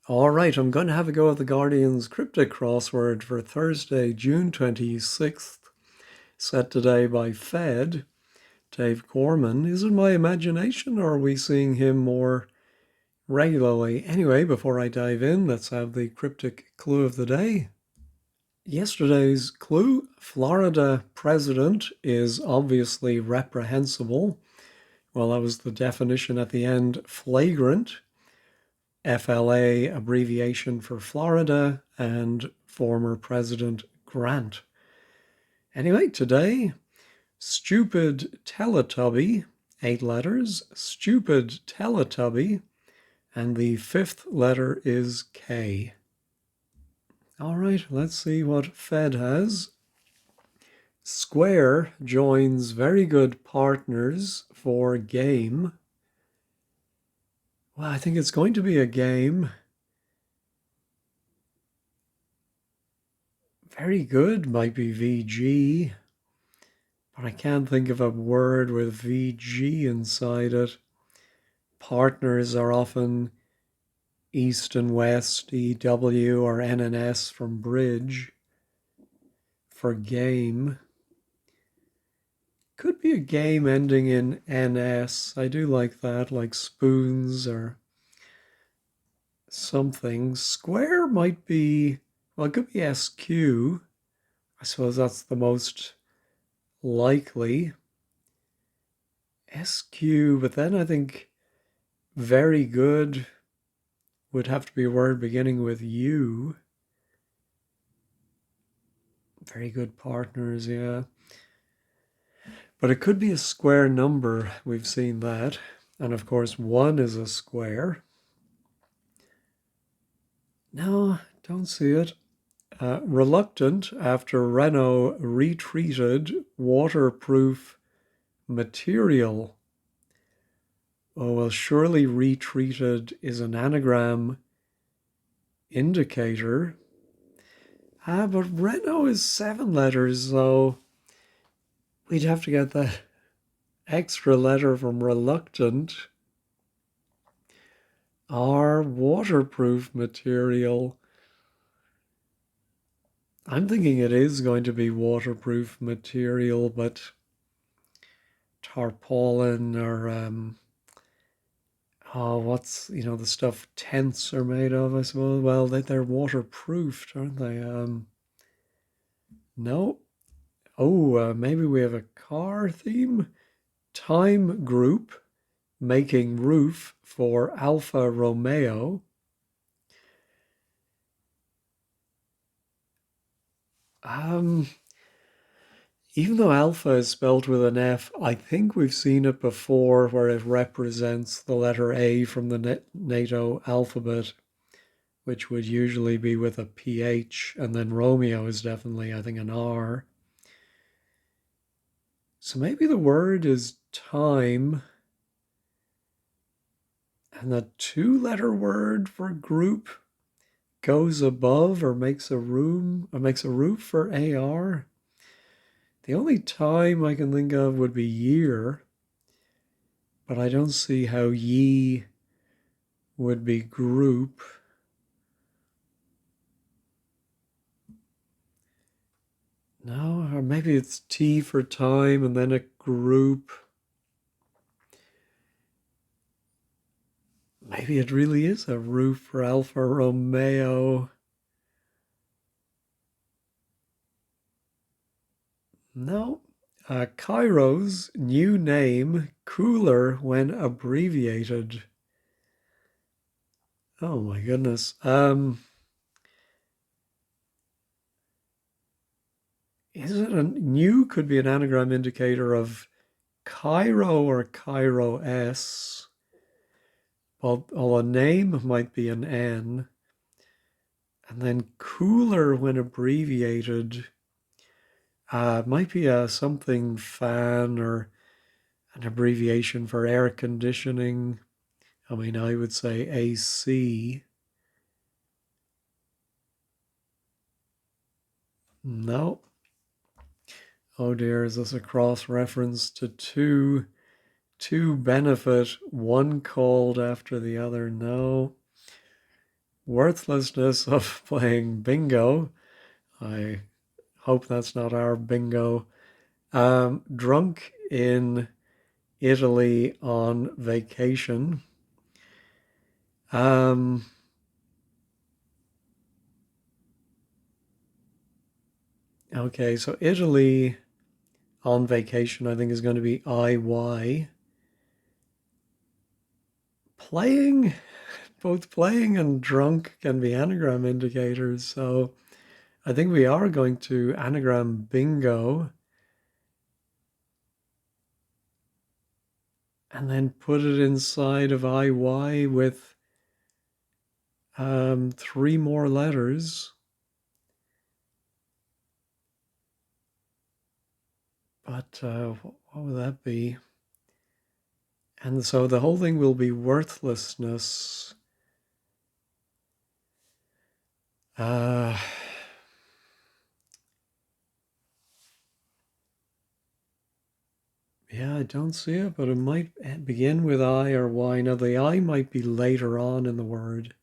All right, I'm going to have a go at the Guardian's Cryptic Crossword for Thursday, June 26th, set today by Fed. Dave Gorman. Is it my imagination or are we seeing him more regularly? Anyway, before I dive in, let's have the cryptic clue of the day. Yesterday's clue, Florida president is obviously reprehensible. Well, that was the definition at the end, flagrant. FLA abbreviation for Florida, and former President Grant. Anyway, today, stupid Teletubby, 8 letters, stupid Teletubby, and the 5th letter is K. All right, let's see what Fed has. Square joins very good partners for game. Well, I think it's going to be a game. Very good might be VG, but I can't think of a word with VG inside it. Partners are often East and West, EW, or NNS from bridge. For game, could be a game ending in NS. I do like that, like spoons or something. Square might be, well, it could be SQ. I suppose that's the most likely. SQ, but then I think very good would have to be a word beginning with U. Very good partners, yeah. But it could be a square number. We've seen that. And of course, 1 is a square. No, don't see it. Reluctant after Renault retreated waterproof material. Oh, well, surely retreated is an anagram indicator. But Renault is 7 letters, so we'd have to get that extra letter from reluctant. Or waterproof material. I'm thinking it is going to be waterproof material, but tarpaulin or what's the stuff tents are made of, I suppose. Well, they're waterproofed, aren't they? No. Oh, maybe we have a car theme. Time group making roof for Alfa Romeo. Even though alpha is spelled with an F, I think we've seen it before where it represents the letter A from the NATO alphabet, which would usually be with a PH, and then Romeo is definitely, I think, an R. So maybe the word is time, and the 2-letter word for group goes above or makes a room or makes a roof for AR. The only time I can think of would be year, but I don't see how ye would be group. No, or maybe it's T for time and then a group. Maybe it really is a roof for Alfa Romeo. No. Cairo's new name, cooler when abbreviated. Oh my goodness. Is it a new? Could be an anagram indicator of Cairo or Cairo S. Well, a name might be an N. And then cooler when abbreviated. Might be a something fan or an abbreviation for air conditioning. I mean, I would say AC. No. Oh dear, is this a cross reference to two benefit, one called after the other? No. worthlessness of playing bingo. I hope that's not our bingo. Drunk in Italy on vacation. Um, okay, so Italy on vacation, I think, is going to be IY. Playing, both playing and drunk can be anagram indicators. So I think we are going to anagram bingo and then put it inside of IY with three more letters. But what would that be? And so the whole thing will be worthlessness. Uh, yeah, I don't see it, but it might begin with I or Y. Now, the I might be later on in the word.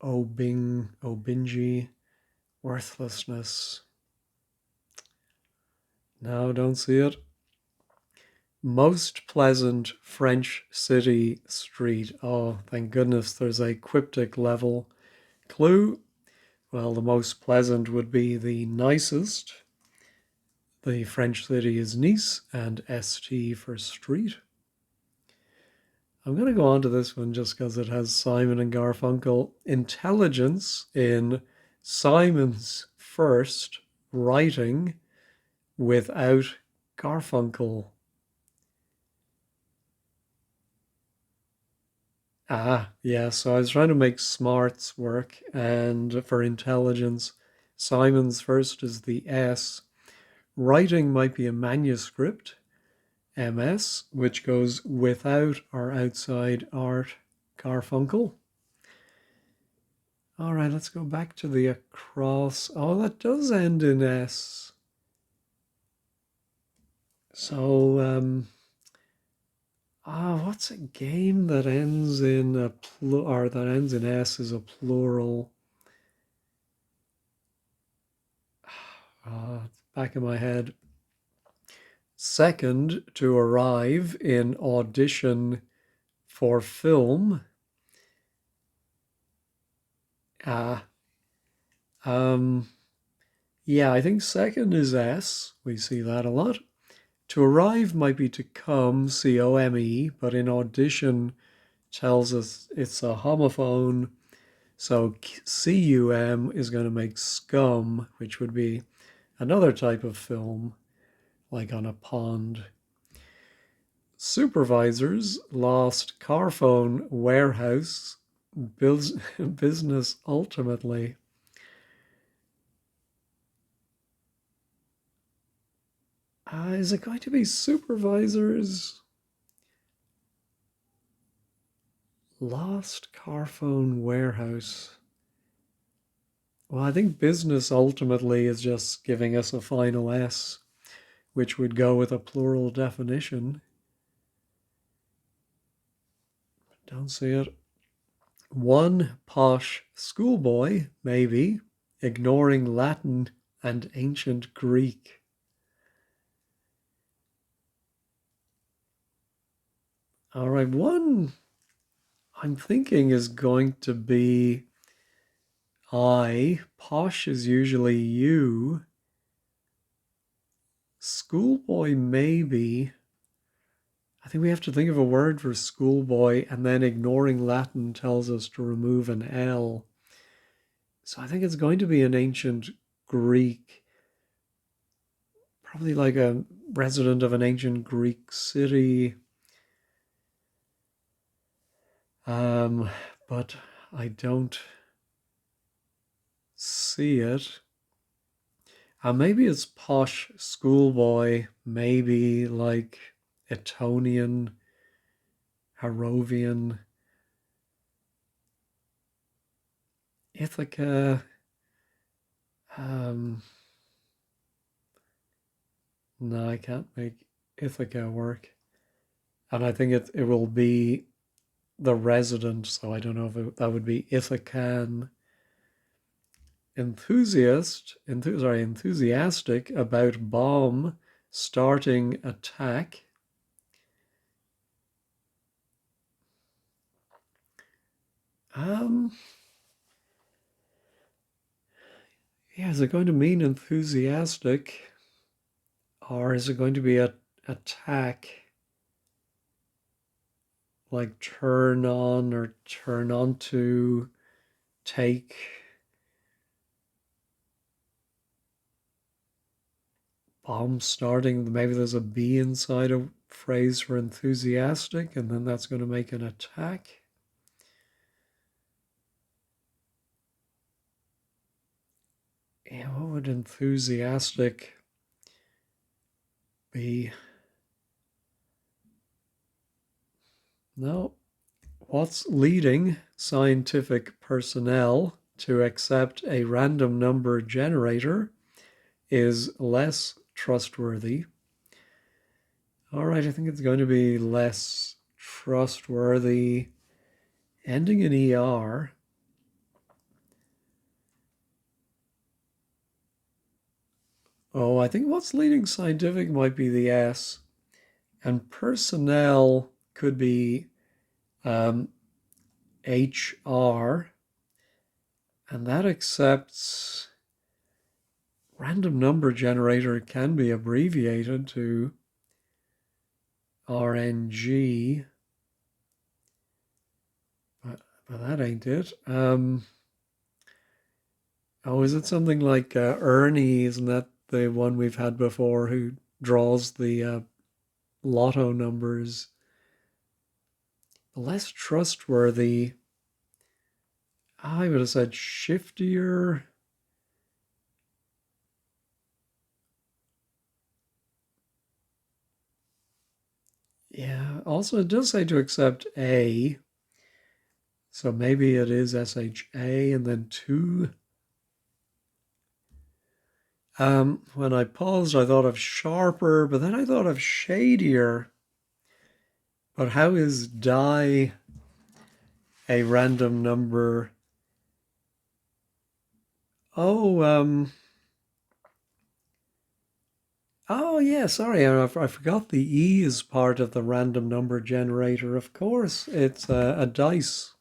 Obingy, worthlessness. No, don't see it. Most pleasant French city street. Oh, thank goodness there's a cryptic level clue. Well, the most pleasant would be the nicest. The French city is Nice, and ST for street. I'm going to go on to this one just because it has Simon and Garfunkel. Intelligence in Simon's first writing without Garfunkel. Ah, yeah, so I was trying to make smarts work, and for intelligence, Simon's first is the S. Writing might be a manuscript, MS, which goes without or outside Art Garfunkel. All right, let's go back to the across. Oh, that does end in S. So, what's a game that ends in a or that ends in S is a plural? Back in my head. Second to arrive in audition for film. Ah, um, yeah, I think second is S. We see that a lot. To arrive might be to come, COME, but in audition tells us it's a homophone. So CUM is going to make scum, which would be another type of film, like on a pond. Supervisors lost car phone warehouse business ultimately. Is it going to be supervisors lost car phone warehouse? Well, I think business ultimately is just giving us a final S, which would go with a plural definition. Don't see it. One posh schoolboy, maybe, ignoring Latin and ancient Greek. All right, one I'm thinking is going to be I. Posh is usually you. Schoolboy, maybe. I think we have to think of a word for schoolboy, and then ignoring Latin tells us to remove an L. So I think it's going to be an ancient Greek, probably like a resident of an ancient Greek city. Um, but I don't see it. Maybe it's posh schoolboy, maybe like Etonian, Harrovian, Ithaca. Um, no, I can't make Ithaca work. And I think it will be the resident, so I don't know if that would be Ithacan. Enthusiastic about bomb starting attack. Yeah, is it going to mean enthusiastic, or is it going to be a attack, like turn on or turn on to, take? Bomb starting, maybe there's a B inside a phrase for enthusiastic, and then that's going to make an attack. Yeah, what would enthusiastic be? No. What's leading scientific personnel to accept a random number generator is less trustworthy. All right, I think it's going to be less trustworthy, ending in ER. Oh, I think what's leading scientific might be the S, and personnel could be HR, and that accepts random number generator can be abbreviated to RNG, but that ain't it. Oh, is it something like Ernie? Isn't that the one we've had before who draws the lotto numbers? Less trustworthy. I would have said shiftier. Yeah, also it does say to accept A. So maybe it is SHA and then 2. When I paused, I thought of sharper, but then I thought of shadier. But how is die a random number? Oh, oh yeah, sorry, I forgot the E is part of the random number generator. Of course, it's a dice.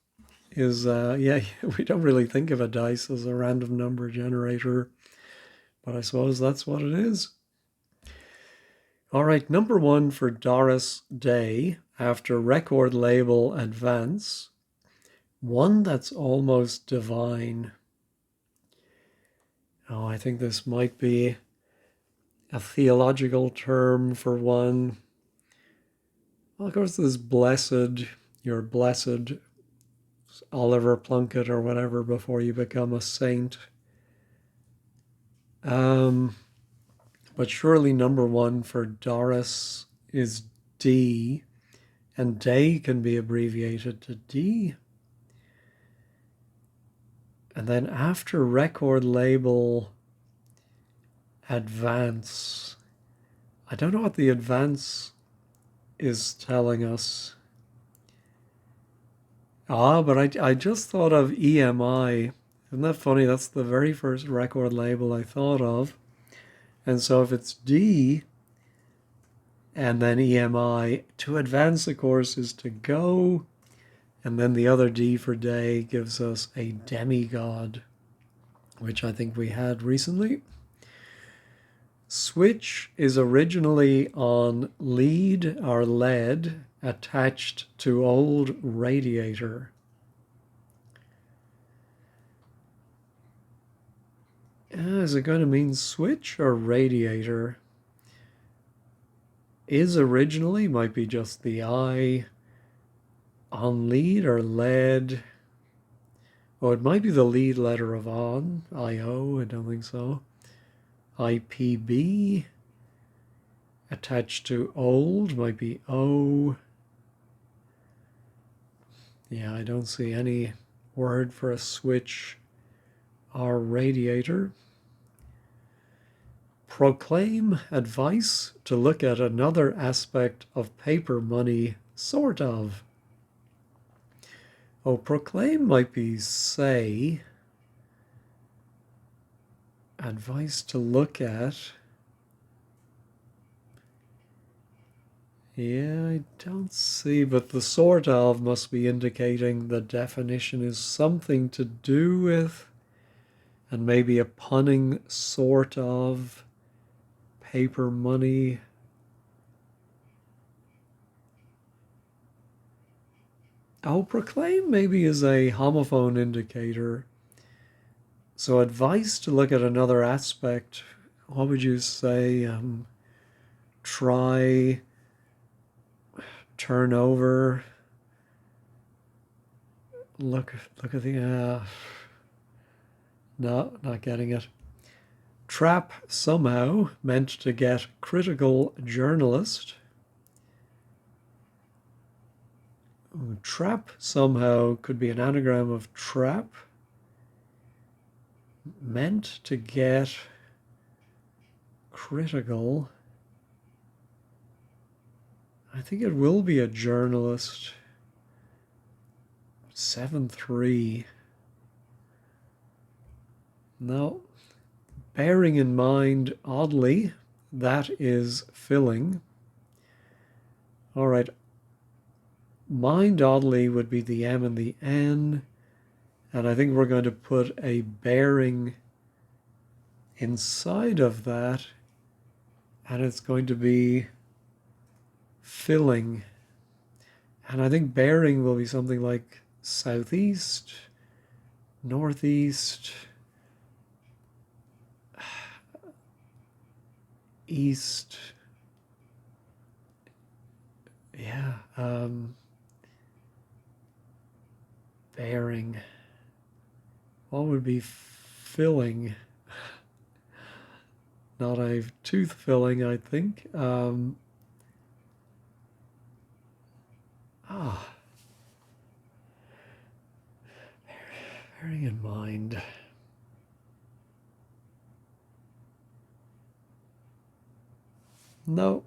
Yeah, we don't really think of a dice as a random number generator, but I suppose that's what it is. All right, number 1 for Doris Day after record label advance. One that's almost divine. Oh, I think this might be a theological term for one. Well, of course, there's blessed. You're blessed, Oliver Plunkett or whatever, before you become a saint. But surely number 1 for Doris is D, and day can be abbreviated to D. And then after record label advance, I don't know what the advance is telling us. But I just thought of EMI. Isn't that funny? That's the very first record label I thought of. And so if it's D and then EMI, to advance, of course, is to go. And then the other D for day gives us a demigod, which I think we had recently. Switch is originally on lead or lead attached to old radiator. Is it going to mean switch or radiator? Is originally might be just the I. On lead or lead? Oh, it might be the lead letter of on. I-O, I don't think so. IPB. Attached to old might be O. Yeah, I don't see any word for a switch or radiator. Proclaim advice to look at another aspect of paper money, sort of. Oh, proclaim might be say. Advice to look at. Yeah, I don't see, but the sort of must be indicating the definition is something to do with, and maybe a punning sort of paper money. Oh, proclaim maybe is a homophone indicator. So advice to look at another aspect. What would you say? Try, turn over. Look at the. No, not getting it. Trap somehow meant to get critical journalist. Trap somehow could be an anagram of trap. Meant to get critical. I think it will be a journalist. 7-3. No. Bearing in mind, oddly, that is filling. All right. Mind, oddly, would be the M and the N. And I think we're going to put a bearing inside of that. And it's going to be filling. And I think bearing will be something like southeast, northeast, east. Yeah. Bearing. What would be filling? Not a tooth filling, I think. Bearing in mind. No.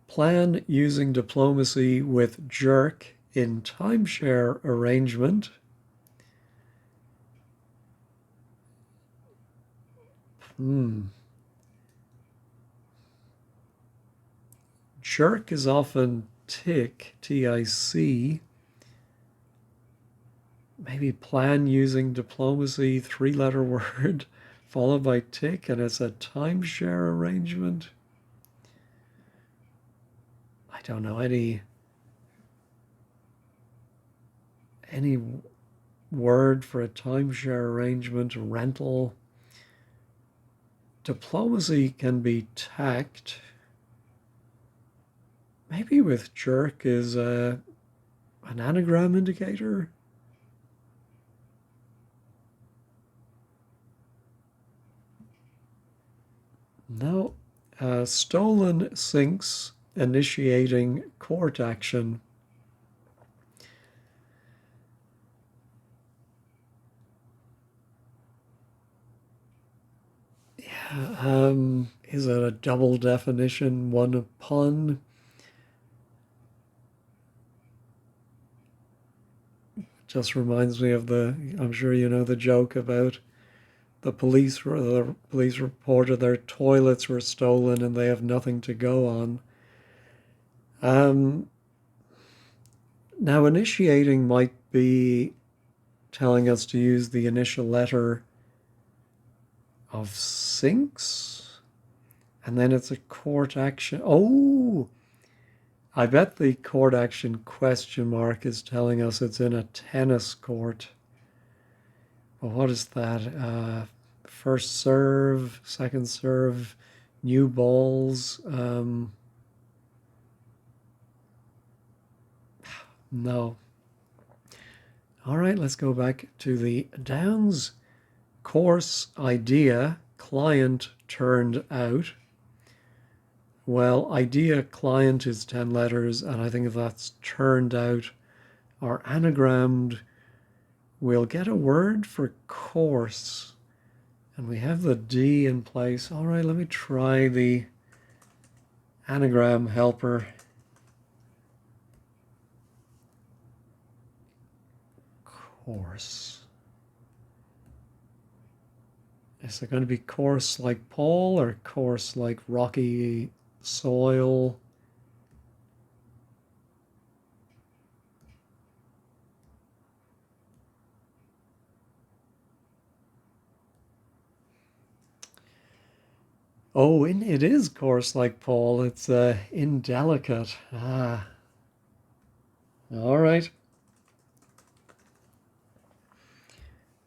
Plan using diplomacy with jerk in timeshare arrangement. Jerk is often tick, T-I-C. Maybe plan using diplomacy, 3-letter word, followed by tick, and it's a timeshare arrangement. I don't know any word for a timeshare arrangement, rental. Diplomacy can be tact. Maybe with jerk is an anagram indicator. No. Stolen sinks initiating court action. Yeah. Is it a double definition, one a pun? Just reminds me of I'm sure you know the joke about the police reported their toilets were stolen and they have nothing to go on. Now, initiating might be telling us to use the initial letter of sinks, and then it's a court action. Oh, I bet the court action question mark is telling us it's in a tennis court. Well, what is that? First serve, second serve, new balls. No. All right, let's go back to the downs. Course, idea, client turned out. Well, idea, client is 10 letters, and I think if that's turned out or anagrammed, we'll get a word for course. And we have the D in place. All right, let me try the anagram helper. course. Is it going to be coarse like Paul or coarse like rocky soil? Oh, it is coarse like Paul. It's indelicate. Ah, all right.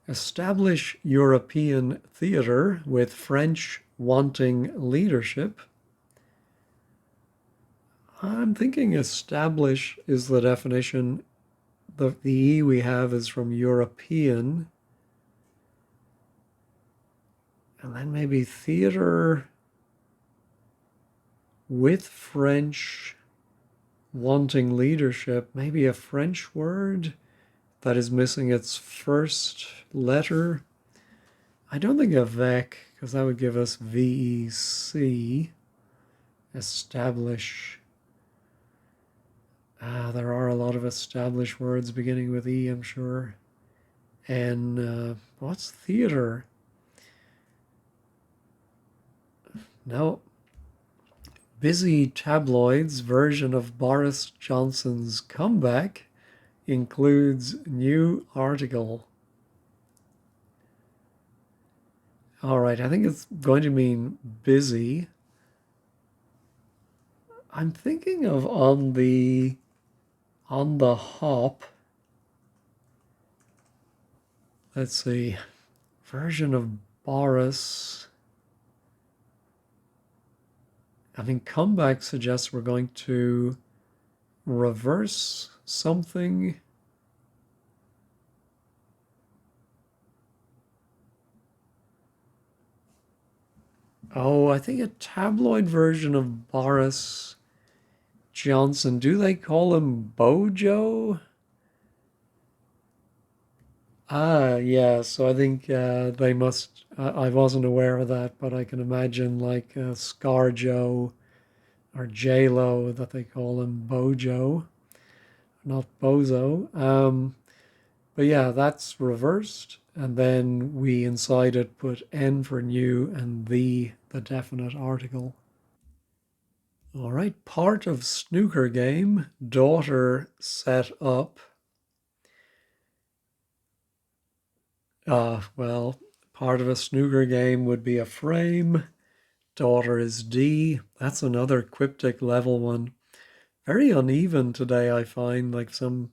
Establish European theatre with French wanting leadership. I'm thinking establish is the definition. The E we have is from European. And then maybe theatre with French wanting leadership. Maybe a French word that is missing its first letter. I don't think a VEC, because that would give us VEC. Establish. There are a lot of established words beginning with E, I'm sure. And what's theater? No. Busy Tabloids version of Boris Johnson's comeback includes new article. All right, I think it's going to mean busy. I'm thinking of on the hop. Let's see. Version of Boris. I think comeback suggests we're going to reverse something. Oh, I think a tabloid version of Boris Johnson. Do they call him Bojo? Yeah. So I think they must. I wasn't aware of that, but I can imagine like ScarJo or J-Lo that they call him Bojo, not Bozo. But yeah, that's reversed. And then we inside it put N for new and the definite article. All right, part of snooker game, daughter set up. Well, part of a snooker game would be a frame. Daughter is D. That's another cryptic level one. Very uneven today, I find, like some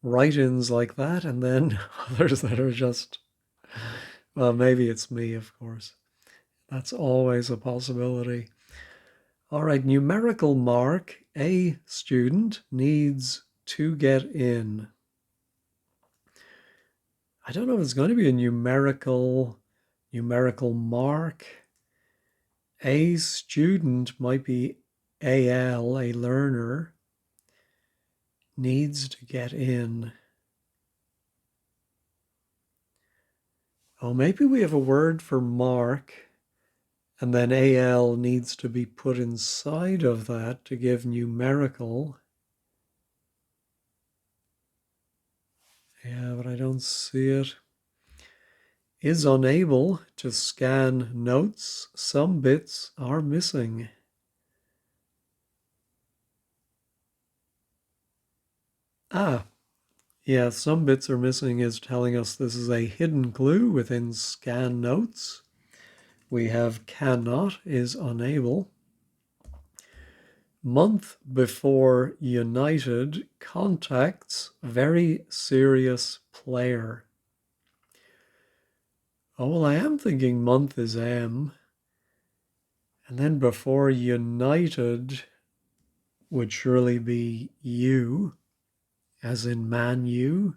write-ins like that, and then others that are just, well, maybe it's me, of course. That's always a possibility. All right, numerical mark. A student needs to get in. I don't know if it's going to be a numerical mark. A student might be AL, a learner, needs to get in. Oh, maybe we have a word for mark, and then AL needs to be put inside of that to give numerical. Yeah, but I don't see it. Is unable to scan notes. Some bits are missing. Yeah, some bits are missing is telling us this is a hidden clue within scan notes. We have cannot is unable. Month before United contacts very serious player. Oh, well, I am thinking month is M. And then before United would surely be U, as in Man U.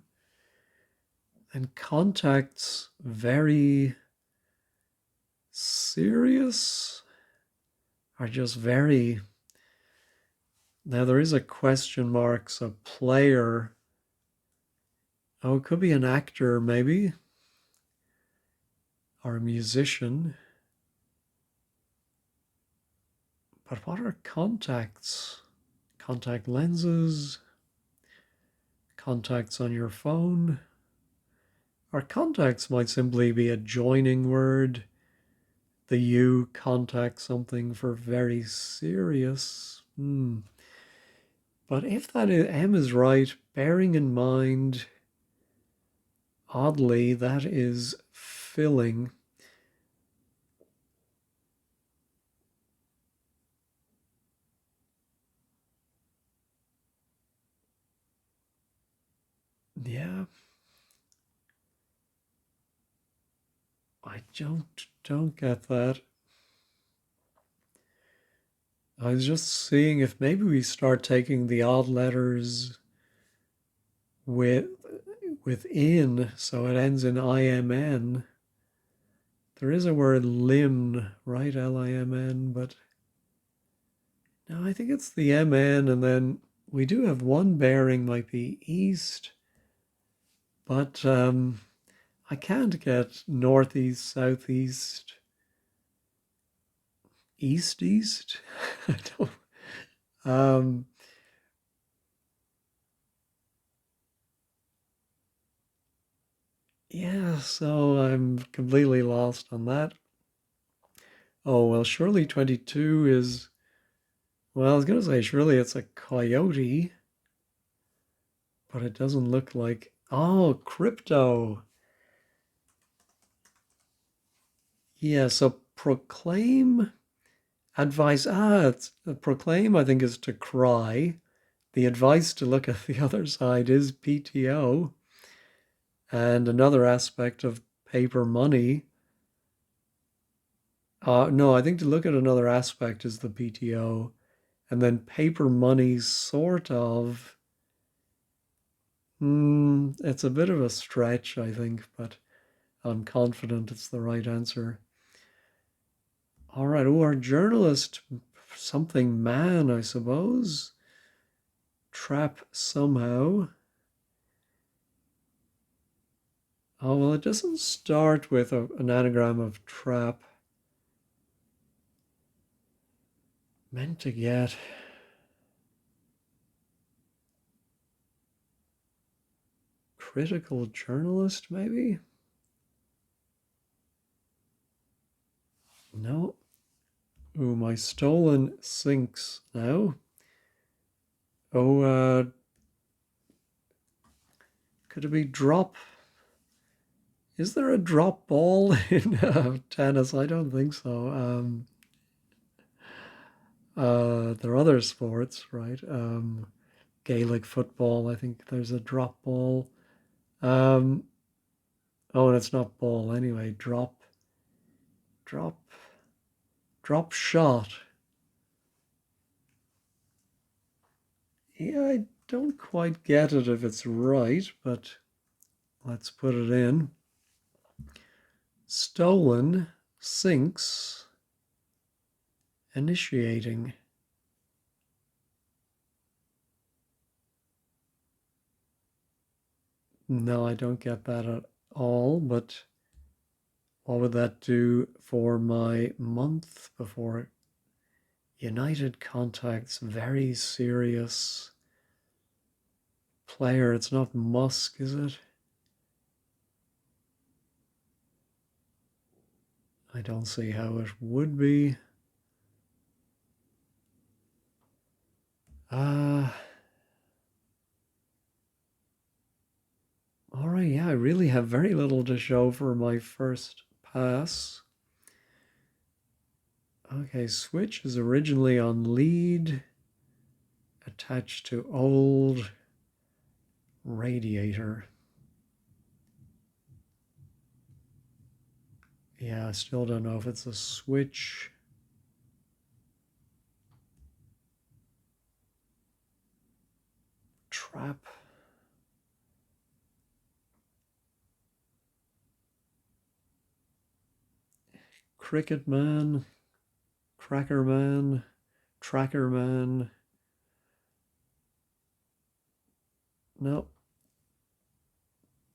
And contacts very serious are just very. Now there is a question mark, so player. Oh, it could be an actor maybe, or a musician. But what are contacts? Contact lenses, contacts on your phone. Our contacts might simply be a joining word. The U contact something for very serious. But if that is, M is right, bearing in mind, oddly, that is filling. Yeah, I don't get that. I was just seeing if maybe we start taking the odd letters with within, so it ends in IMN. There is a word limn, right? LIMN, but no, I think it's the MN, and then we do have one bearing might be east, but I can't get northeast, southeast, east. I don't. Um, yeah, so I'm completely lost on that. Oh well, surely 22 is. Well, I was gonna say surely it's a coyote, but it doesn't look like. Oh, crypto. Yeah, so proclaim advice. It's proclaim, I think, is to cry. The advice to look at the other side is PTO. And another aspect of paper money. No, I think to look at another aspect is the PTO. And then paper money, sort of. It's a bit of a stretch, I think, but I'm confident it's the right answer. All right. Oh, our journalist, something man, I suppose. Trap somehow. Oh, well, it doesn't start with an anagram of trap. Meant to get. Critical journalist, maybe? No. Ooh, my stolen sinks now. Oh, could it be drop? Is there a drop ball in tennis? I don't think so. There are other sports, right? Gaelic football, I think there's a drop ball. Um, oh, and it's not ball anyway. Drop, drop shot. Yeah, I don't quite get it if it's right, but let's put it in. Stolen, sinks, initiating. No, I don't get that at all, but what would that do for my month before United Contacts? Very serious player. It's not Musk, is it? I don't see how it would be. Uh, all right, yeah, I really have very little to show for my first pass. Okay, switch is originally on lead, attached to old radiator. Yeah, I still don't know if it's a switch. Trap. Cricket Man. Cracker Man. Tracker Man. Nope.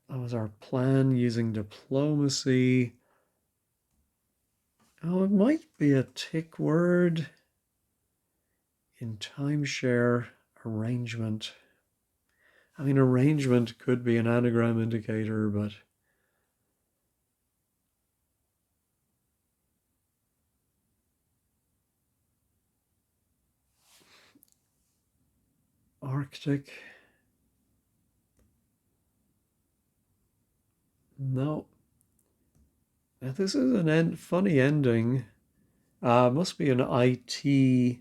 That was our plan using diplomacy. Oh, it might be a tick word in timeshare arrangement. I mean, arrangement could be an anagram indicator, but Arctic. No. Now this is funny ending. Must be an ITY,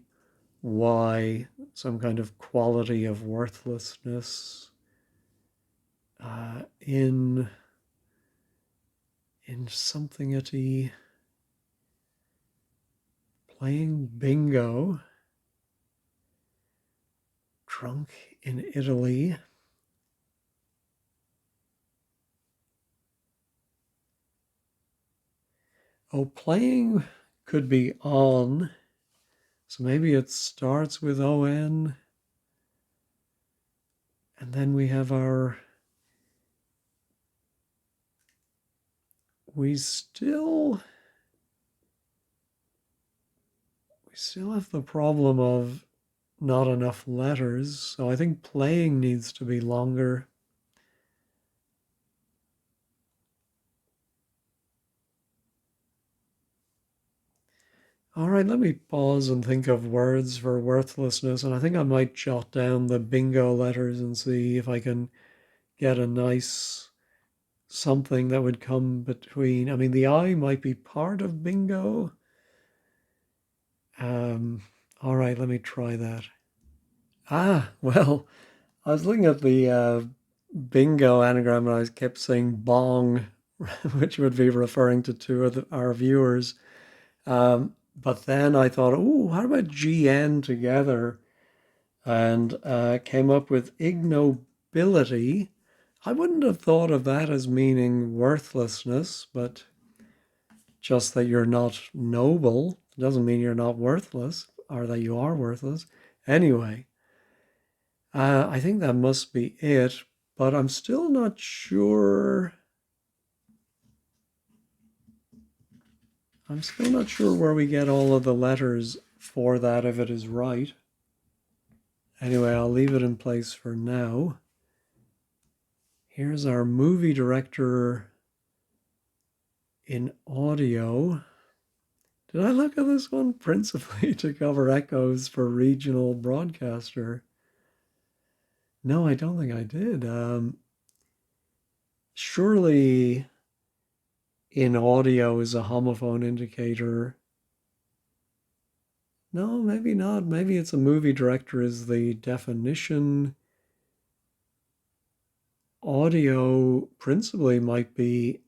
some kind of quality of worthlessness. In something at playing bingo, drunk in Italy. Oh, playing could be on, so maybe it starts with ON, and then we have we still have the problem of not enough letters, so I think playing needs to be longer. All right, let me pause and think of words for worthlessness, and I think I might jot down the bingo letters and see if I can get a nice something that would come between. I mean, the I might be part of bingo. All right, let me try that. Well, I was looking at the bingo anagram and I kept saying bong, which would be referring to two of our viewers. But then I thought, oh, how about GN together? And came up with ignobility. I wouldn't have thought of that as meaning worthlessness, but just that you're not noble doesn't mean you're not worthless or that you are worthless. Anyway, I think that must be it, but I'm still not sure. I'm still not sure where we get all of the letters for that if it is right. Anyway, I'll leave it in place for now. Here's our movie director in audio. Did I look at this one? Principally to cover echoes for regional broadcaster. No, I don't think I did. Surely in audio is a homophone indicator. No, maybe not. Maybe it's a movie director is the definition. Audio principally might be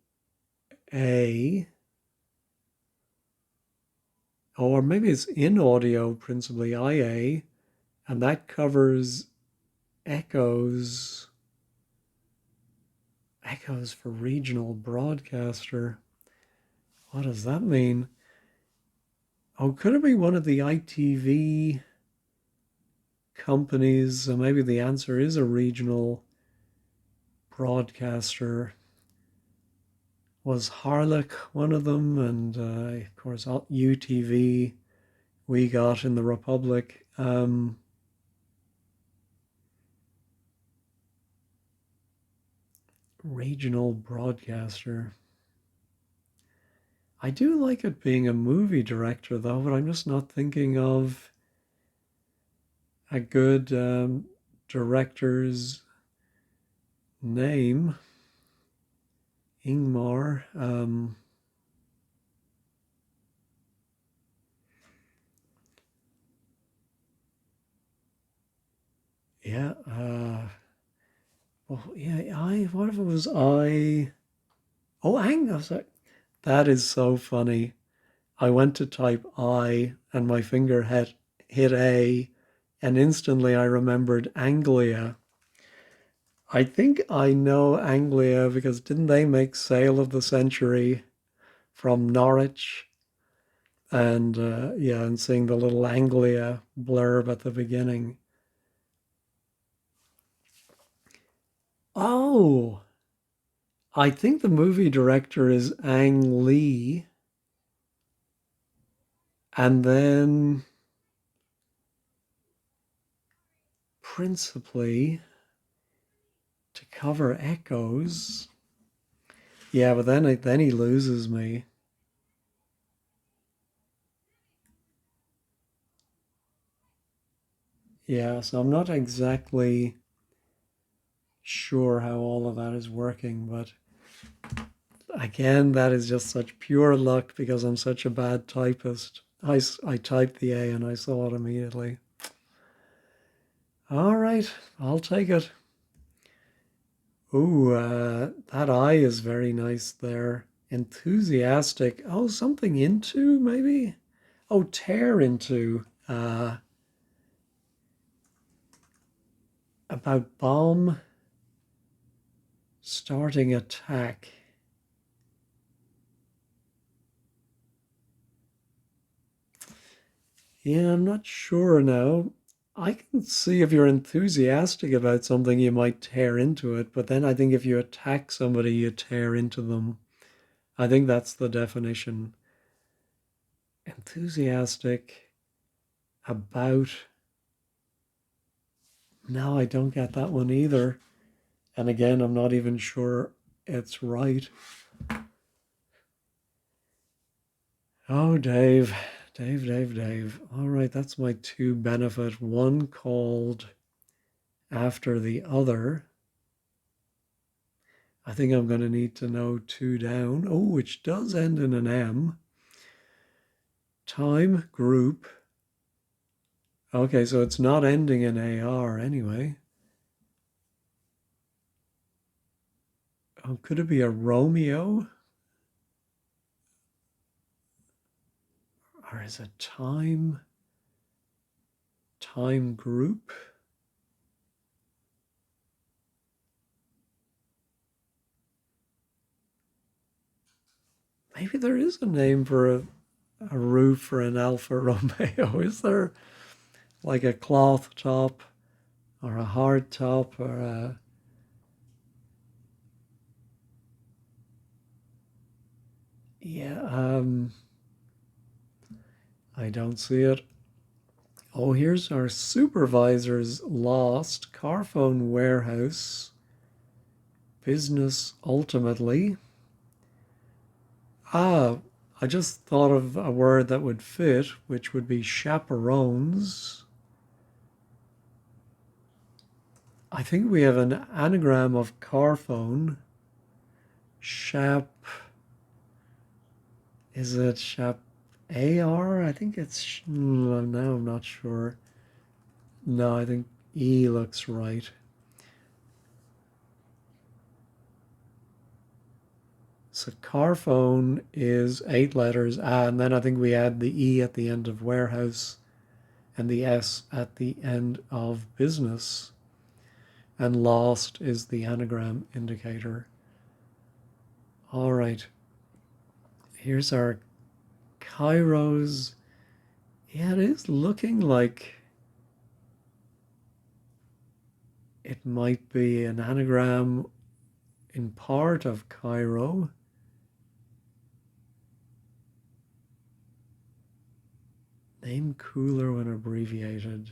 A, or maybe it's in audio principally IA, and that covers echoes for regional broadcaster. What does that mean? Oh, could it be one of the ITV companies? So maybe the answer is a regional broadcaster. Was Harlech one of them? And of course, UTV we got in the Republic. Regional broadcaster. I do like it being a movie director, though, but I'm just not thinking of a good director's name. Ingmar. Yeah. Well, yeah. What if it was I? Oh, hang on a sec. That is so funny. I went to type I, and my finger hit A, and instantly I remembered Anglia. I think I know Anglia because didn't they make Sale of the Century from Norwich? And and seeing the little Anglia blurb at the beginning. Oh, I think the movie director is Ang Lee. And then principally to cover echoes. Yeah, but then he loses me. Yeah, so I'm not exactly sure how all of that is working, but again, that is just such pure luck because I'm such a bad typist. I typed the A and I saw it immediately. All right, I'll take it. Ooh, that I is very nice there. Enthusiastic. Oh, something into, maybe? Oh, tear into. About bomb starting attack. Yeah, I'm not sure now. I can see if you're enthusiastic about something, you might tear into it, but then I think if you attack somebody, you tear into them. I think that's the definition. Enthusiastic about. No, I don't get that one either. And again, I'm not even sure it's right. Oh, Dave. Dave. All right, that's my two benefit. One called after the other. I think I'm going to need to know two down. Oh, which does end in an M. Time group. Okay, so it's not ending in AR anyway. Oh, could it be a Romeo? Or is it time? Time group? Maybe there is a name for a roof for an Alfa Romeo. Is there like a cloth top or a hard top or a. Yeah, I don't see it. Oh, here's our supervisor's lost Carphone warehouse business ultimately. Ah, I just thought of a word that would fit, which would be chaperones. I think we have an anagram of Carphone. Chap. Is it chap AR? I think it's. Now I'm not sure. No, I think E looks right. So Carphone is 8 letters, and then I think we add the E at the end of warehouse and the S at the end of business. And lost is the anagram indicator. All right, here's our Kairos. Yeah, it is looking like it might be an anagram in part of Cairo. Name cooler when abbreviated.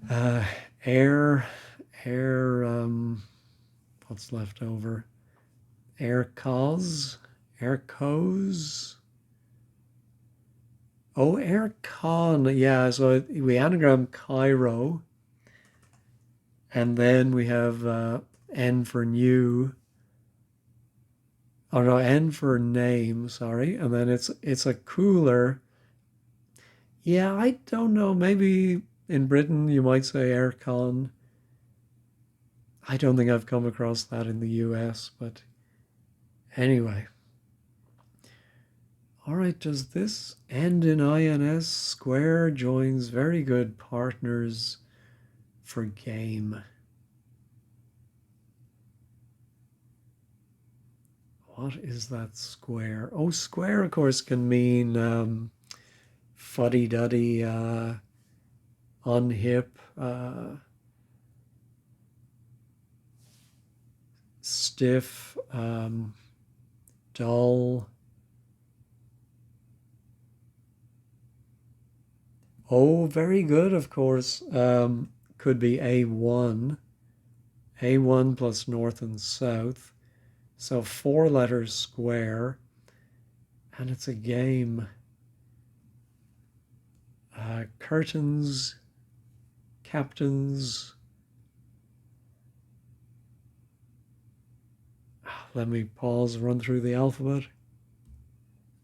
Uh, air, what's left over? Air cause, air cause. Oh, air con. Yeah, so we anagram Cairo, and then we have N for new. Oh no, N for name. Sorry, and then it's a cooler. Yeah, I don't know. Maybe in Britain you might say aircon. I don't think I've come across that in the US, but anyway. All right, does this end in INS? Square joins very good partners for game. What is that square? Oh, square, of course, can mean fuddy-duddy, unhip, stiff, dull. Oh, very good, of course. Could be A1. A1 plus north and south. So 4 letters square. And it's a game. Curtains, captains. Let me pause, run through the alphabet.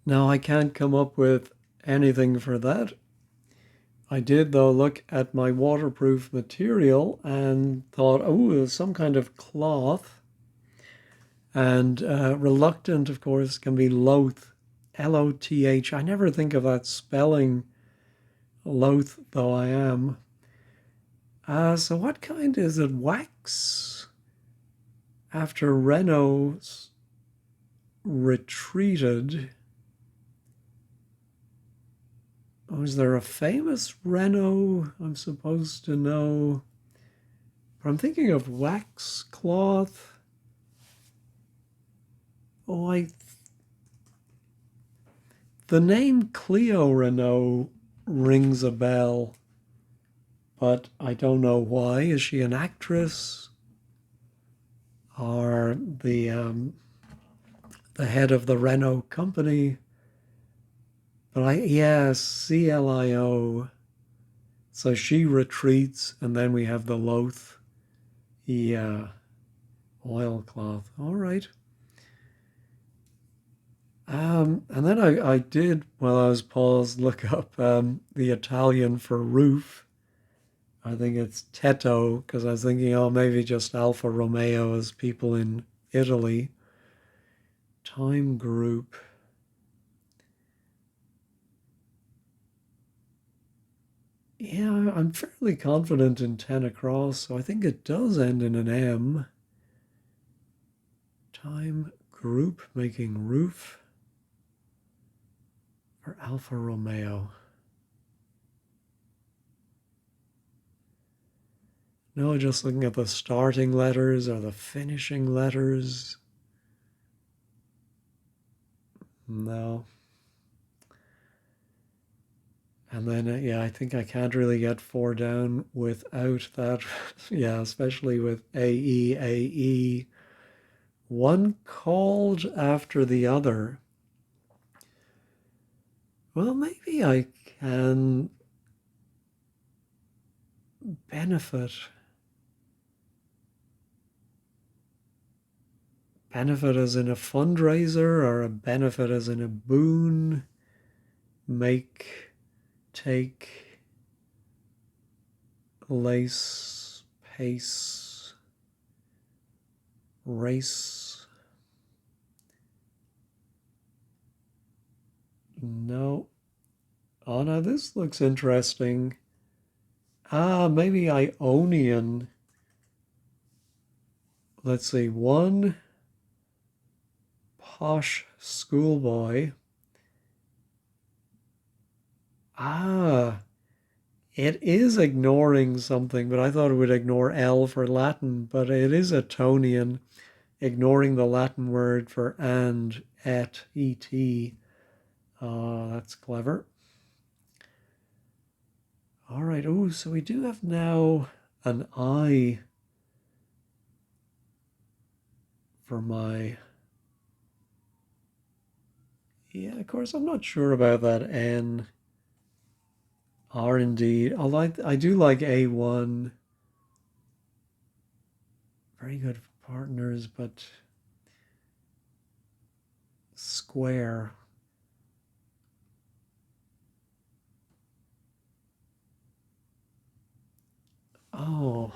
Now I can't come up with anything for that. I did, though, look at my waterproof material and thought, oh, it's some kind of cloth. And reluctant, of course, can be loath, Loth. I never think of that spelling, loath though I am. So what kind is it? Wax? After Renault's retreated, was there a famous Renault I'm supposed to know? But I'm thinking of wax cloth. Oh, the name Cleo Renault rings a bell, but I don't know why. Is she an actress? Or the head of the Renault company? But yes, CLIO. So she retreats, and then we have the Loth, oilcloth. All right. And then I did, while I was paused, look up the Italian for roof. I think it's tetto, because I was thinking, oh, maybe just Alfa Romeo as people in Italy. Time group. Yeah, I'm fairly confident in 10 across, so I think it does end in an M. Time group making roof for Alfa Romeo. No, just looking at the starting letters or the finishing letters. No. And then, yeah, I think I can't really get 4 down without that. Yeah, especially with AE. One called after the other. Well, maybe I can benefit. Benefit as in a fundraiser or a benefit as in a boon. Make, take, lace, pace, race. No. Oh, now this looks interesting. Maybe Ionian. Let's see, one posh schoolboy. It is ignoring something, but I thought it would ignore L for Latin, but it is Etonian, ignoring the Latin word for and, et. That's clever. All right. Oh, so we do have now an I for my. Yeah, of course, I'm not sure about that N. R indeed. I do like A1. Very good partners, but square. Oh,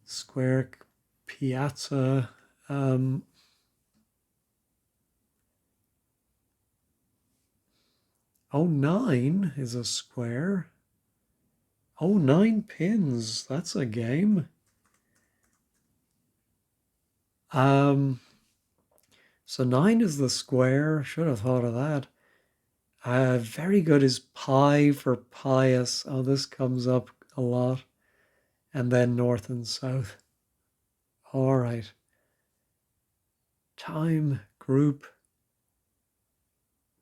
square piazza. Oh, 9 is a square. Oh, 9 pins. That's a game. So 9 is the square. Should have thought of that. Very good is pi for pious. Oh, this comes up a lot. And then north and south. All right. Time group.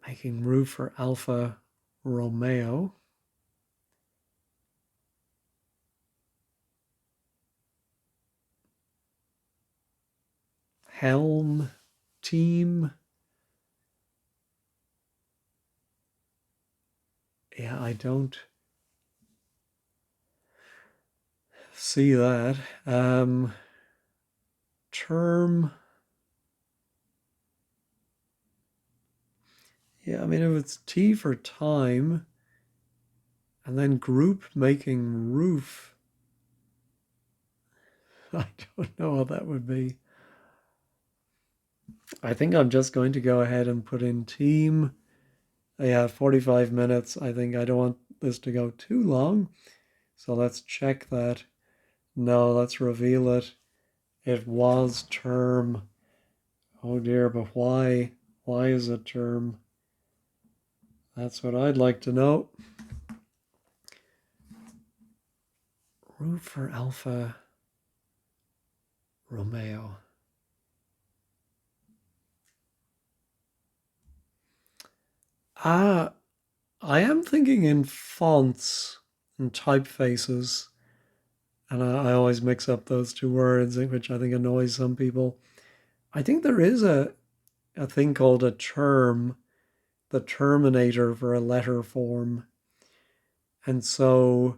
Making roof for Alfa Romeo. Helm team. Yeah, I don't see that. Term. Yeah, I mean, if it's T for time and then group making roof, I don't know what that would be. I think I'm just going to go ahead and put in team. Yeah, 45 minutes. I think I don't want this to go too long. So let's check that. No, let's reveal it. It was term. Oh dear, but why? Why is it term? That's what I'd like to know. Roof for Alpha Romeo. Ah, I am thinking in fonts and typefaces, and I always mix up those two words, which I think annoys some people. I think there is a thing called a term, the terminator for a letter form. And so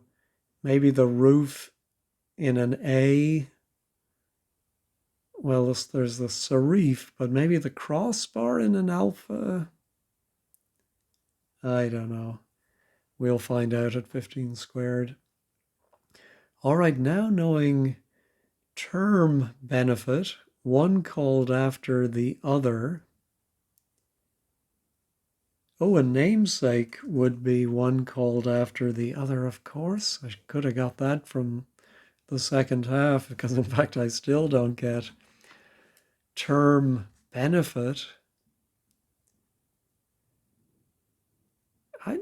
maybe the roof in an A, well, there's the serif, but maybe the crossbar in an alpha. I don't know. We'll find out at 15 squared. All right, now knowing term benefit, one called after the other. Oh, a namesake would be one called after the other, of course. I could have got that from the second half because, in fact, I still don't get term benefit.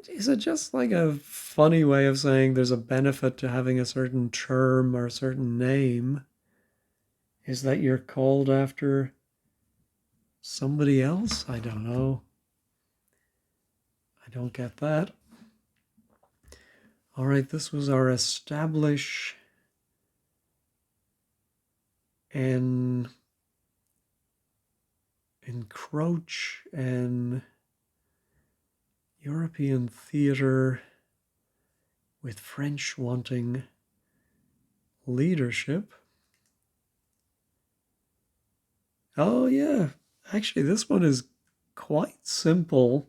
Is it just like a funny way of saying there's a benefit to having a certain term or a certain name? Is that you're called after somebody else? I don't know. I don't get that. All right, this was our establish and encroach and European theatre with French wanting leadership. Oh, yeah. Actually, this one is quite simple.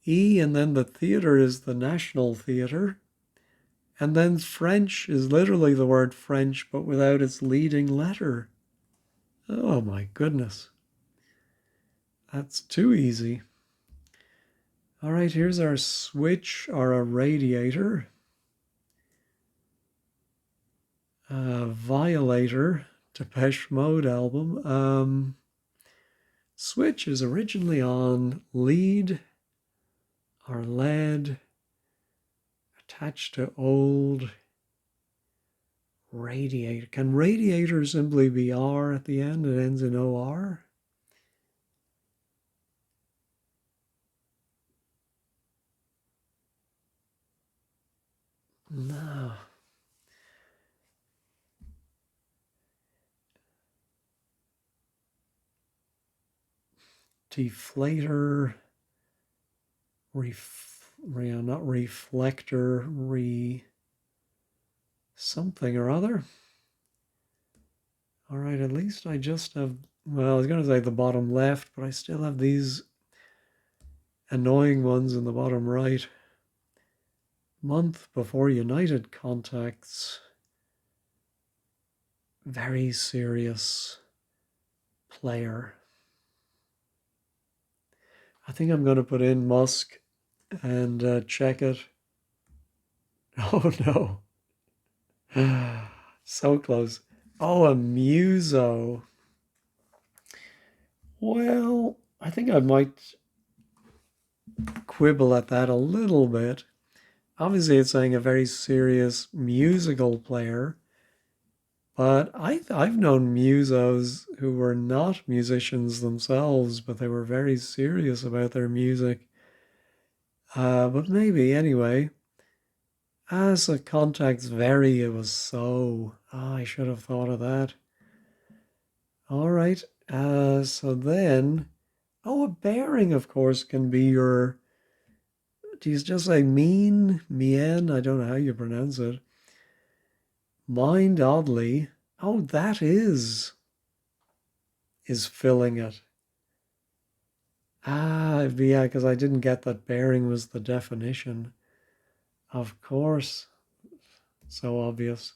E and then the theatre is the National Theatre. And then French is literally the word French, but without its leading letter. Oh my goodness. That's too easy. All right, here's our switch or a radiator. Violator, Depeche Mode album. Switch is originally on lead or lead, attached to old radiator. Can radiator simply be R at the end? It ends in OR? No. Deflator, not reflector, something or other. All right, at least I just have, well, I was going to say the bottom left, but I still have these annoying ones in the bottom right. Month before United contacts. Very serious player. I think I'm going to put in Musk and check it. Oh no. So close. Oh, a muso. Well, I think I might quibble at that a little bit. Obviously, it's saying a very serious musical player, but I've known musos who were not musicians themselves, but they were very serious about their music. But maybe anyway. As the contacts vary, it was so. Oh, I should have thought of that. All right. So then, oh, a bearing, of course, can be your do you just say mean? Mien? I don't know how you pronounce it. Mind oddly. Oh, that is filling it. Ah, yeah, because I didn't get that bearing was the definition. Of course. So obvious.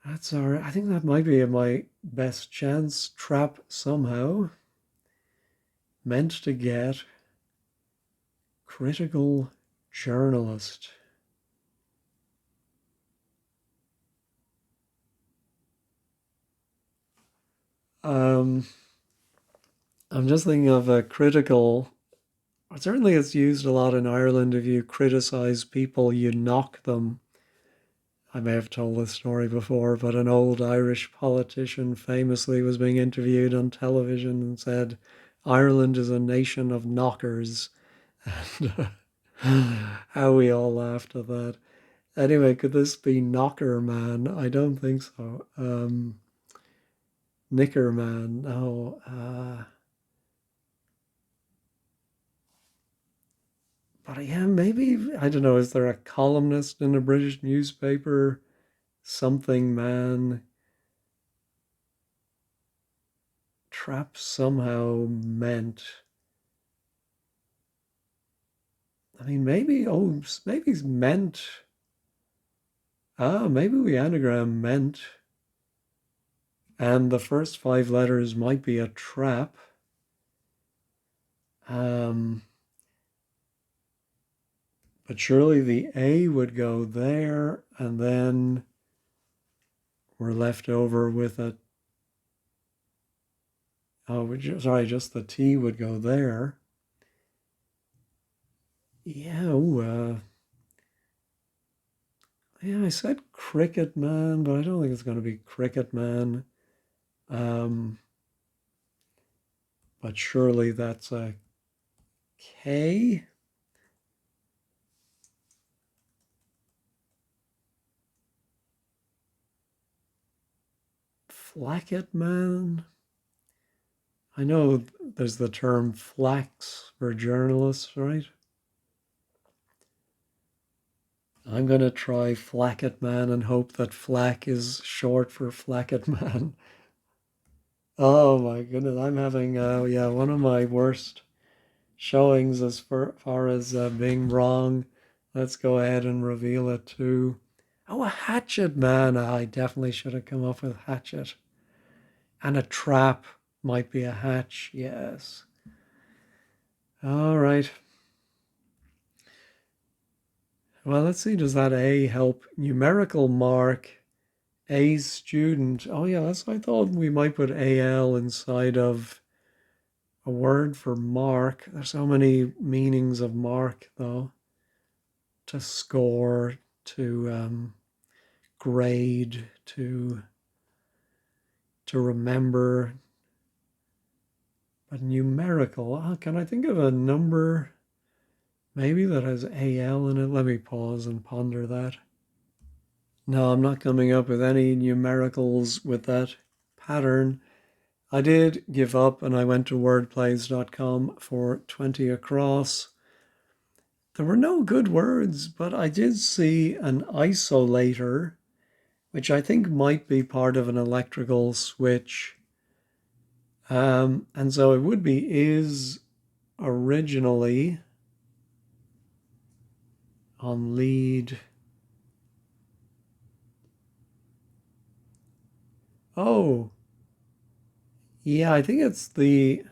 That's all right. I think that might be my best chance. Trap somehow. Meant to get critical journalist. Um, I'm just thinking of a critical. Certainly, it's used a lot in Ireland. If you criticize people, you knock them. I may have told this story before, but an old Irish politician famously was being interviewed on television and said, Ireland is a nation of knockers. And how we all laughed at that. Anyway, could this be Knocker Man? I don't think so. Knicker Man. No. But yeah, maybe, I don't know, is there a columnist in a British newspaper? Something man. Trap somehow meant. I mean, maybe, oh, maybe it's meant. Ah, maybe we anagram meant. And the first five letters might be a trap. Um, but surely the A would go there, and then we're left over with a. Oh, sorry, just the T would go there. Yeah, yeah, I said Cricket Man, but I don't think it's going to be Cricket Man. Um, but surely that's a K. Flacket Man. I know there's the term flax for journalists, right? I'm going to try Flacket Man and hope that flack is short for Flacket Man. Oh my goodness, I'm having, yeah, one of my worst showings as far as being wrong. Let's go ahead and reveal it too. Oh, a hatchet man. I definitely should have come up with hatchet. And a trap might be a hatch, yes. All right. Well, let's see. Does that A help? Numerical mark, A student. Oh, yeah, that's. I thought we might put AL inside of a word for mark. There's so many meanings of mark, though. To score, to grade, to remember. But numerical. Can I think of a number maybe that has AL in it? Let me pause and ponder that. No, I'm not coming up with any numericals with that pattern. I did give up and I went to wordplays.com for 20 across. There were no good words, but I did see an isolator, which I think might be part of an electrical switch. And so it would be is originally on lead. Oh, yeah, I think it's the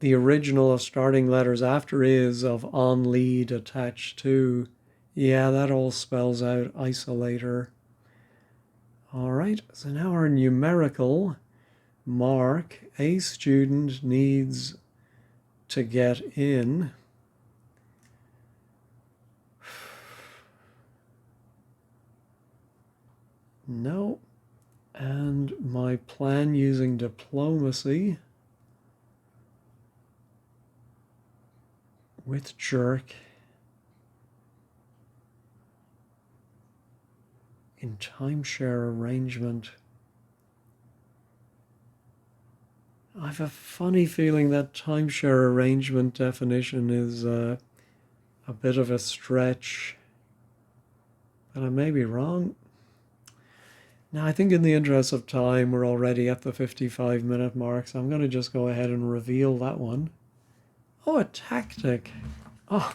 original of starting letters after is of on lead attached to. Yeah, that all spells out isolator. All right, so now our numerical mark. A student needs to get in. No. And my plan using diplomacy with jerk in timeshare arrangement. I have a funny feeling that timeshare arrangement definition is a bit of a stretch, but I may be wrong. Now, I think in the interest of time, we're already at the 55-minute mark, so I'm going to just go ahead and reveal that one. Oh, a tactic. Oh,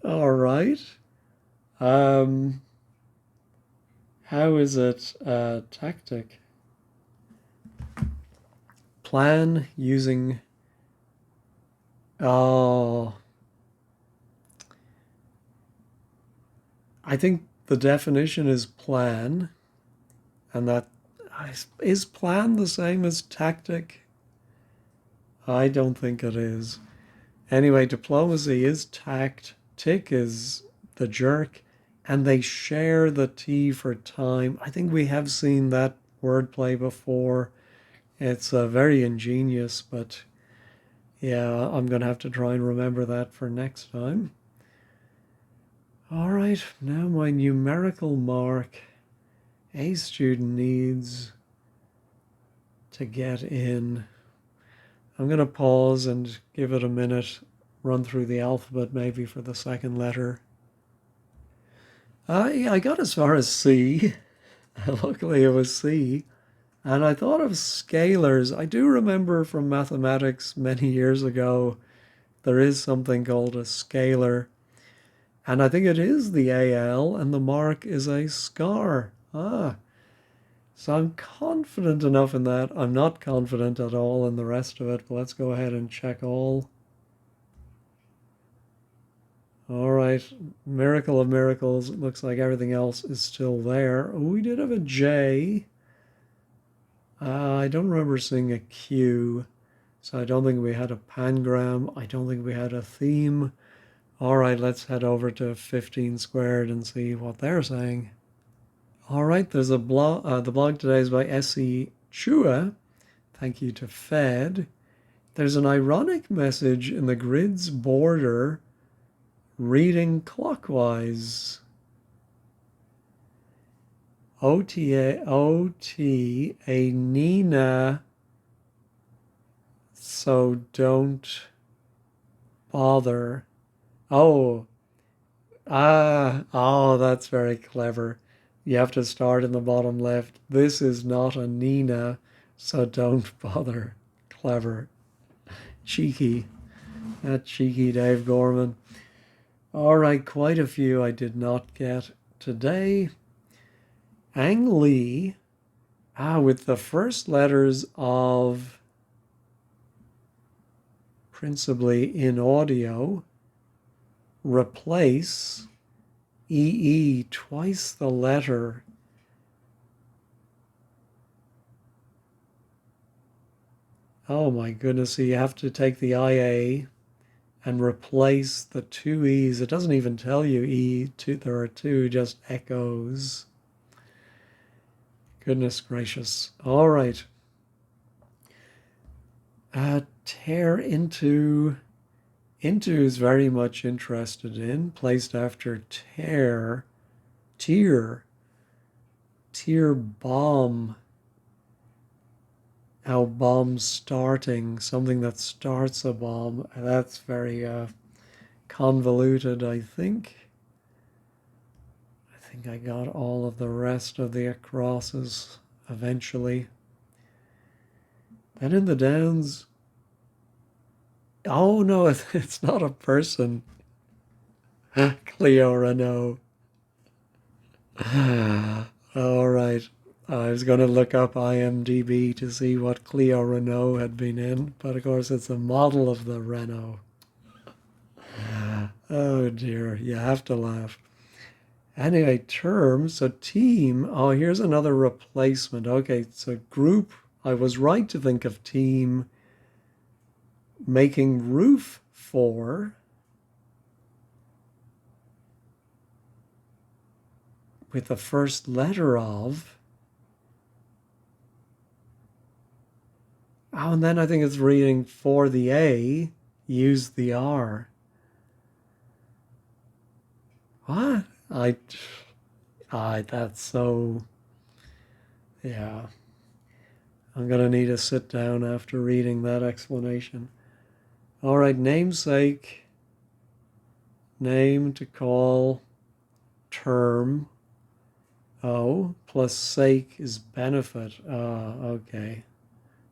all right. How is it a tactic? Plan using... Oh, I think the definition is plan, and that is plan the same as tactic? I don't think it is. Anyway, diplomacy is tact, tick is the jerk, and they share the T for time. I think we have seen that wordplay before. It's very ingenious, but yeah, I'm going to have to try and remember that for next time. All right, now my numerical mark. A student needs to get in. I'm going to pause and give it a minute, run through the alphabet maybe for the second letter. I got as far as C. Luckily it was C. And I thought of scalars. I do remember from mathematics many years ago, there is something called a scalar. And I think it is the AL, and the mark is a scar. So I'm confident enough in that. I'm not confident at all in the rest of it, but let's go ahead and check all. All right, miracle of miracles. It looks like everything else is still there. Oh, we did have a J. I don't remember seeing a Q, so I don't think we had a pangram. I don't think we had a theme. All right, let's head over to 15 squared and see what they're saying. All right, there's a blog. The blog today is by S.E. Chua. Thank you to Fed. There's an ironic message in the grid's border reading clockwise. O-T, a Nina, so don't bother. Oh, that's very clever. You have to start in the bottom left. This is not a Nina, so don't bother. Clever. Cheeky. That cheeky Dave Gorman. All right, quite a few I did not get today. Ang Lee, with the first letters of principally in audio, replace EE, twice the letter. Oh my goodness, so you have to take the IA and replace the two E's. It doesn't even tell you E, there are two, just echoes. Goodness gracious. All right. Tear into. Into is very much interested in, placed after tear. Tier bomb. How bomb starting, something that starts a bomb. That's very convoluted, I think. I think I got all of the rest of the acrosses eventually. Then in the downs, oh no, it's not a person. Cleo Renault. All right. I was going to look up IMDb to see what Cleo Renault had been in, but of course it's a model of the Renault. Oh dear, you have to laugh. Anyway, term, so team. Oh, here's another replacement. Okay, so group. I was right to think of team making roof for. With the first letter of. Oh, and then I think it's reading for the A, use the R. What? That's so, yeah. I'm going to need to sit down after reading that explanation. All right, namesake, name to call, term. Oh, plus sake is benefit. Okay.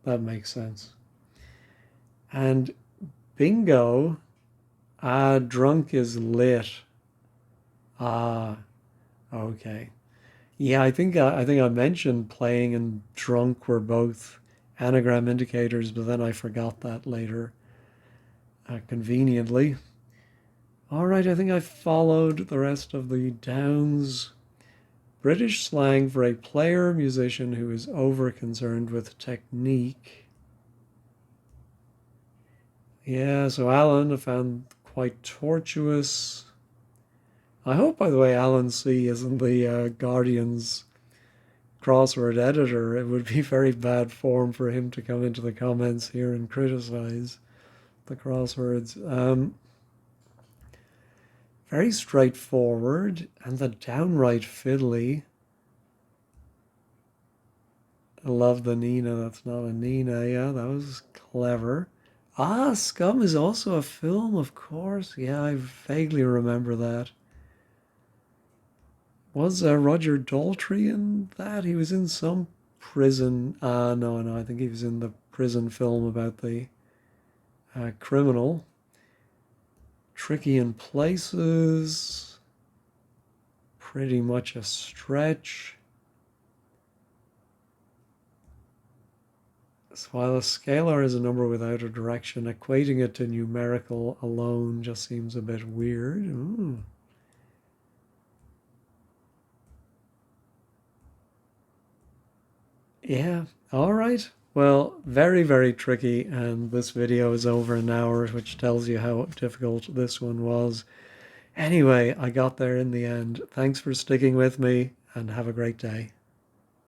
That makes sense. And bingo, drunk is lit. Ah, okay. Yeah, I think I mentioned playing and drunk were both anagram indicators, but then I forgot that later, conveniently. All right, I think I followed the rest of the downs. British slang for a player musician who is over concerned with technique. Yeah, so Alan I found quite tortuous. I hope, by the way, Alan C. isn't the Guardian's crossword editor. It would be very bad form for him to come into the comments here and criticize the crosswords. Very straightforward, and the downright fiddly. I love the Nina. That's not a Nina. Yeah, that was clever. Ah, Scum is also a film, of course. Yeah, I vaguely remember that. Was Roger Daltrey in that? He was in some prison. No, I think he was in the prison film about the criminal. Tricky in places. Pretty much a stretch. So while a scalar is a number without a direction, equating it to numerical alone just seems a bit weird. Ooh. Yeah, all right. Well, very, very tricky, and this video is over an hour, which tells you how difficult this one was. Anyway, I got there in the end. Thanks for sticking with me, and have a great day.